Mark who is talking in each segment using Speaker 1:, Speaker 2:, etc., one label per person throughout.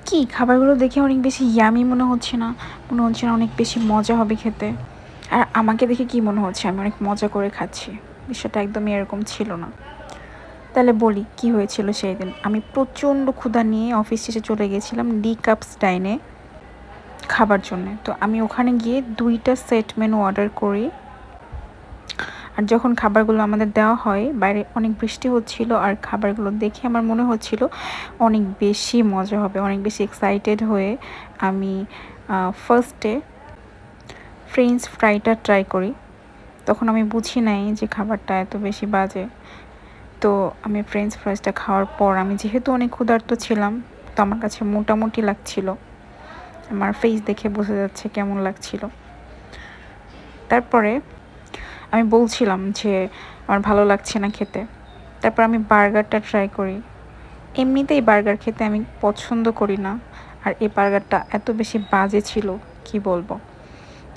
Speaker 1: কি খাবারগুলো দেখে অনেক বেশি ইয়ামি মনে হচ্ছে না? মনে হচ্ছে না অনেক বেশি মজা হবে খেতে? আর আমাকে দেখে কি মনে হচ্ছে আমি অনেক মজা করে খাচ্ছি? বিষয়টা একদমই এরকম ছিল না। তাহলে বলি কি হয়েছিল সেই দিন। আমি প্রচণ্ড ক্ষুধা নিয়ে অফিস শেষে চলে গিয়েছিলাম ডি কাপস ডাইনে খাবার জন্যে। তো আমি ওখানে গিয়ে 2টা সেট মেনু অর্ডার করি। আর যখন খাবারগুলো আমাদের দেওয়া হয়, বাইরে অনেক বৃষ্টি হচ্ছিল আর খাবারগুলো দেখে আমার মনে হচ্ছিল অনেক বেশি মজা হবে। অনেক বেশি এক্সাইটেড হয়ে আমি ফার্স্টে ফ্রেঞ্চ ফ্রাইটা ট্রাই করি। তখন আমি বুঝি নাই যে খাবারটা এত বেশি বাজে। তো আমি ফ্রেঞ্চ ফ্রাইসটা খাওয়ার পর আমি যেহেতু অনেক ক্ষুধার্ত ছিলাম, তো আমার কাছে মোটামুটি লাগছিল। আমার ফেস দেখে বোঝা যাচ্ছে কেমন লাগছিল। তারপরে আমি বলছিলাম যে আমার ভালো লাগছে না খেতে। তারপর আমি বার্গারটা ট্রাই করি। এমনিতেই বার্গার খেতে আমি পছন্দ করি না, আর এই বার্গারটা এত বেশি বাজে ছিল কি বলবো।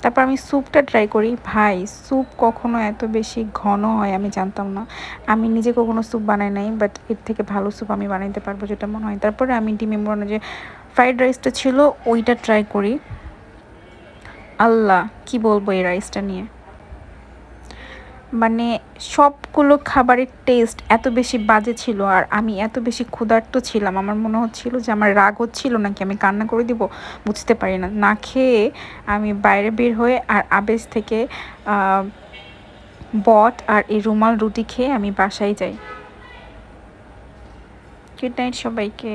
Speaker 1: তারপর আমি স্যুপটা ট্রাই করি। ভাই, স্যুপ কখনো এত বেশি ঘন হয় আমি জানতাম না। আমি নিজে কখনো স্যুপ বানাই নাই, বাট এর থেকে ভালো স্যুপ আমি বানাইতে পারবো যেটা মনে হয়। তারপরে আমি ডিমে মোড়ানো যে ফ্রাইড রাইসটা ছিল ওইটা ট্রাই করি। আল্লাহ, কি বলবো এই রাইসটা নিয়ে। মানে সবগুলো খাবারের টেস্ট এত বেশি বাজে ছিল আর আমি এত বেশি ক্ষুধার্ত ছিলাম, আমার মনে হচ্ছিল যে আমার রাগ হচ্ছিল নাকি আমি কান্না করে দিব, বুঝতে পারি না। না খেয়ে আমি বাইরে বের হয়ে আর আবেশ থেকে বট আর এই রুমাল রুটি খেয়ে আমি বাসায় যাই। গুড নাইট সবাইকে।